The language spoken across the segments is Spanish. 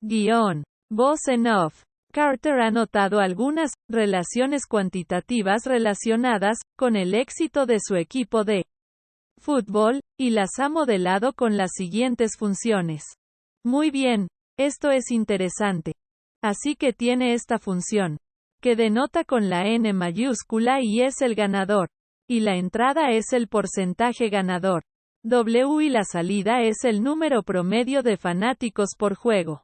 Guión. Voz en off. Carter ha notado algunas relaciones cuantitativas relacionadas con el éxito de su equipo de fútbol, y las ha modelado con las siguientes funciones. Muy bien, esto es interesante. Así que tiene esta función, que denota con la N mayúscula y es el ganador. Y la entrada es el porcentaje ganador. W y la salida es el número promedio de fanáticos por juego.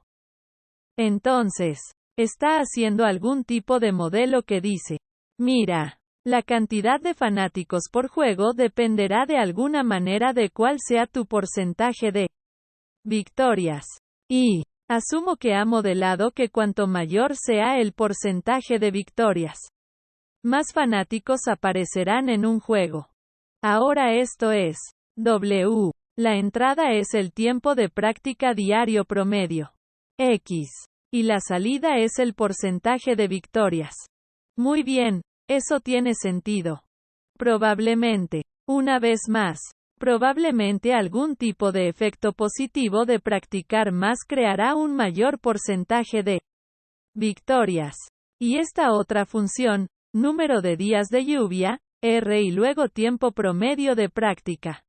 Entonces, está haciendo algún tipo de modelo que dice, mira, la cantidad de fanáticos por juego dependerá de alguna manera de cuál sea tu porcentaje de victorias. Y asumo que ha modelado que cuanto mayor sea el porcentaje de victorias, más fanáticos aparecerán en un juego. Ahora esto es W. La entrada es el tiempo de práctica diario promedio. X. Y la salida es el porcentaje de victorias. Muy bien, eso tiene sentido. Probablemente, una vez más, probablemente algún tipo de efecto positivo de practicar más creará un mayor porcentaje de victorias. Y esta otra función, número de días de lluvia, R y luego tiempo promedio de práctica.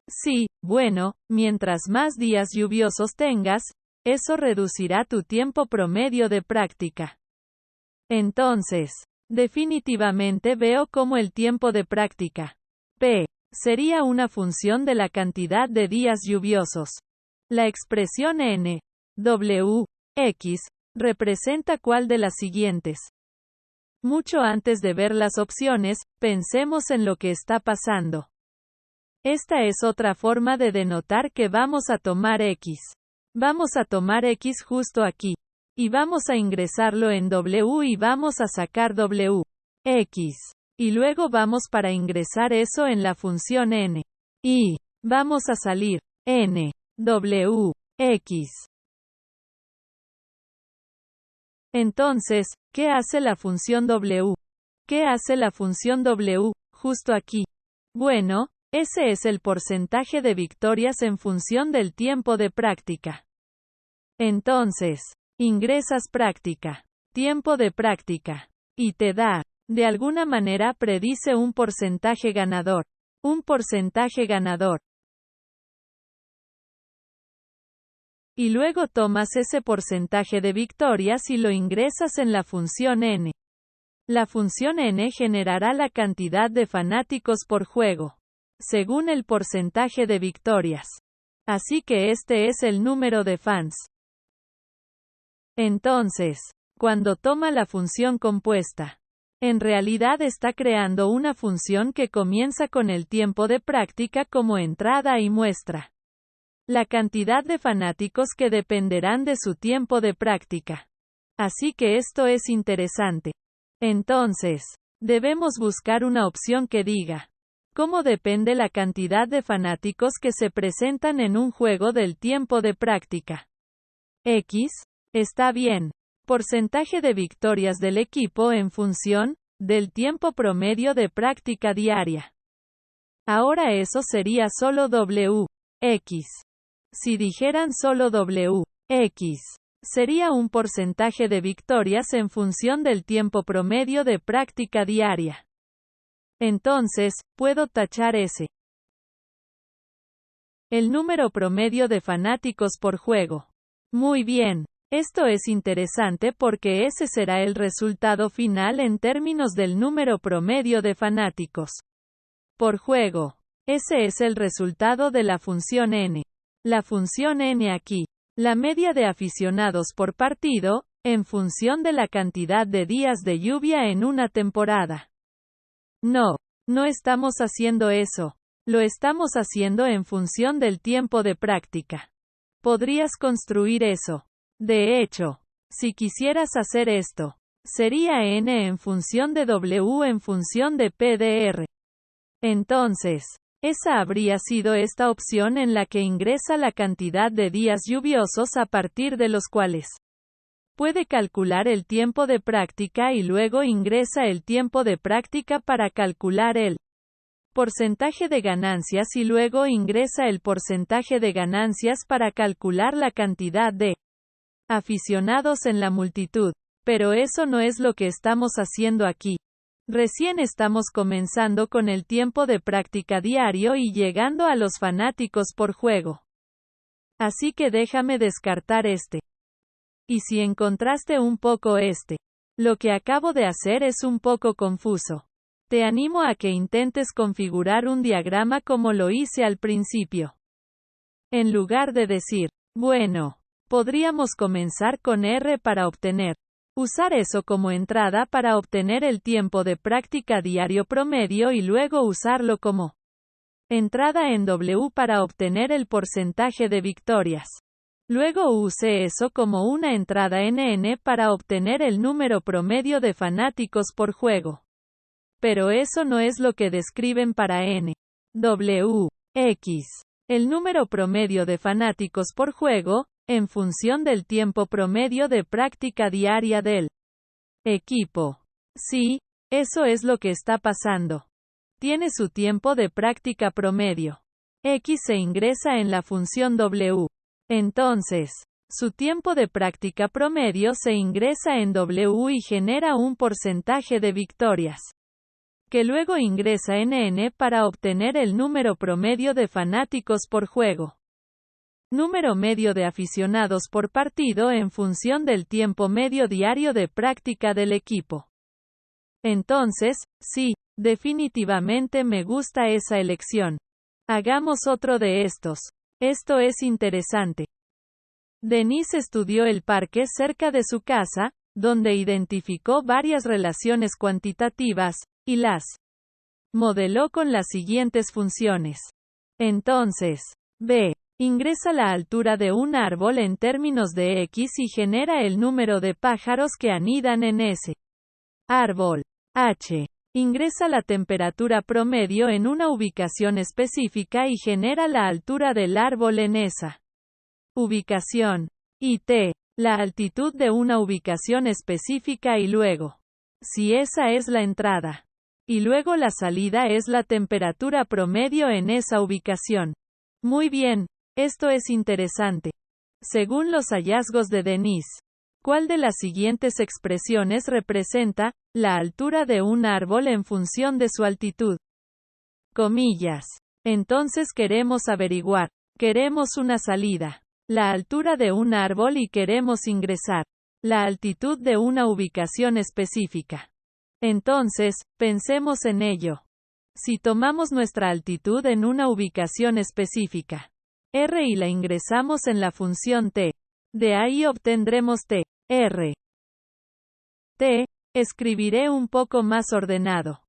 Sí, bueno, mientras más días lluviosos tengas, eso reducirá tu tiempo promedio de práctica. Entonces, definitivamente veo cómo el tiempo de práctica, P, sería una función de la cantidad de días lluviosos. La expresión N, W, X, representa cuál de las siguientes. Mucho antes de ver las opciones, pensemos en lo que está pasando. Esta es otra forma de denotar que vamos a tomar X. Vamos a tomar X justo aquí. Y vamos a ingresarlo en W y vamos a sacar W. X. Y luego vamos para ingresar eso en la función N. Y vamos a salir N. W. X. Entonces, ¿qué hace la función W? ¿Qué hace la función W, justo aquí? Bueno, ese es el porcentaje de victorias en función del tiempo de práctica. Entonces, ingresas práctica, tiempo de práctica, y te da, de alguna manera predice un porcentaje ganador. Un porcentaje ganador. Y luego tomas ese porcentaje de victorias y lo ingresas en la función N. La función N generará la cantidad de fanáticos por juego, según el porcentaje de victorias. Así que este es el número de fans. Entonces, cuando toma la función compuesta, en realidad está creando una función que comienza con el tiempo de práctica como entrada y muestra la cantidad de fanáticos que dependerán de su tiempo de práctica. Así que esto es interesante. Entonces, debemos buscar una opción que diga cómo depende la cantidad de fanáticos que se presentan en un juego del tiempo de práctica. X. Está bien. Porcentaje de victorias del equipo en función del tiempo promedio de práctica diaria. Ahora eso sería solo W. X. Si dijeran solo W. X. Sería un porcentaje de victorias en función del tiempo promedio de práctica diaria. Entonces, puedo tachar ese. El número promedio de fanáticos por juego. Muy bien. Esto es interesante porque ese será el resultado final en términos del número promedio de fanáticos por juego. Ese es el resultado de la función N. La función N aquí. La media de aficionados por partido, en función de la cantidad de días de lluvia en una temporada. No, no estamos haciendo eso. Lo estamos haciendo en función del tiempo de práctica. Podrías construir eso. De hecho, si quisieras hacer esto, sería N en función de W en función de P de R. Entonces, esa habría sido esta opción en la que ingresa la cantidad de días lluviosos a partir de los cuales puede calcular el tiempo de práctica y luego ingresa el tiempo de práctica para calcular el porcentaje de ganancias y luego ingresa el porcentaje de ganancias para calcular la cantidad de aficionados en la multitud. Pero eso no es lo que estamos haciendo aquí. Recién estamos comenzando con el tiempo de práctica diario y llegando a los fanáticos por juego. Así que déjame descartar este. Y si encontraste un poco este. Lo que acabo de hacer es un poco confuso. Te animo a que intentes configurar un diagrama como lo hice al principio. En lugar de decir, bueno, podríamos comenzar con R para obtener. Usar eso como entrada para obtener el tiempo de práctica diario promedio y luego usarlo como entrada en W para obtener el porcentaje de victorias. Luego use eso como una entrada en N para obtener el número promedio de fanáticos por juego. Pero eso no es lo que describen para N. W. X. El número promedio de fanáticos por juego, en función del tiempo promedio de práctica diaria del equipo. Sí, eso es lo que está pasando. Tiene su tiempo de práctica promedio. X se ingresa en la función W. Entonces, su tiempo de práctica promedio se ingresa en W y genera un porcentaje de victorias, que luego ingresa en N para obtener el número promedio de fanáticos por juego. Número medio de aficionados por partido en función del tiempo medio diario de práctica del equipo. Entonces, sí, definitivamente me gusta esa elección. Hagamos otro de estos. Esto es interesante. Denise estudió el parque cerca de su casa, donde identificó varias relaciones cuantitativas, y las modeló con las siguientes funciones. Entonces, B. Ingresa la altura de un árbol en términos de X y genera el número de pájaros que anidan en ese árbol. H. Ingresa la temperatura promedio en una ubicación específica y genera la altura del árbol en esa ubicación. Y T. La altitud de una ubicación específica y luego, si esa es la entrada, y luego la salida es la temperatura promedio en esa ubicación. Muy bien. Esto es interesante. Según los hallazgos de Denise, ¿cuál de las siguientes expresiones representa la altura de un árbol en función de su altitud? Comillas. Entonces queremos averiguar. Queremos una salida. La altura de un árbol y queremos ingresar. La altitud de una ubicación específica. Entonces, pensemos en ello. Si tomamos nuestra altitud en una ubicación específica, R y la ingresamos en la función T. De ahí obtendremos T. R. T. Escribiré un poco más ordenado.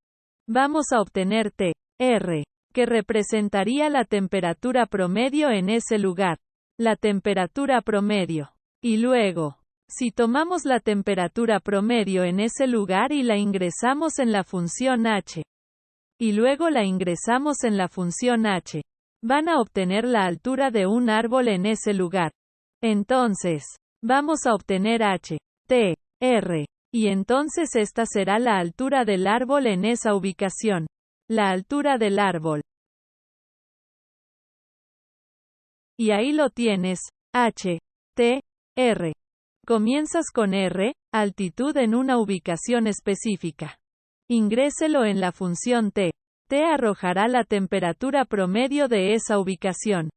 Vamos a obtener T. R. Que representaría la temperatura promedio en ese lugar. La temperatura promedio. Y luego, si tomamos la temperatura promedio en ese lugar y la ingresamos en la función H. Y luego la ingresamos en la función H. Van a obtener la altura de un árbol en ese lugar. Entonces, vamos a obtener H, T, R. Y entonces esta será la altura del árbol en esa ubicación. La altura del árbol. Y ahí lo tienes, H, T, R. Comienzas con R, altitud en una ubicación específica. Ingréselo en la función T. T arrojará la temperatura promedio de esa ubicación.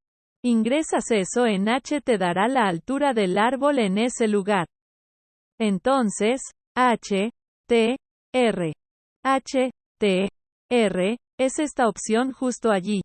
Ingresas eso en H te dará la altura del árbol en ese lugar. Entonces, H, T, R. H, T, R, es esta opción justo allí.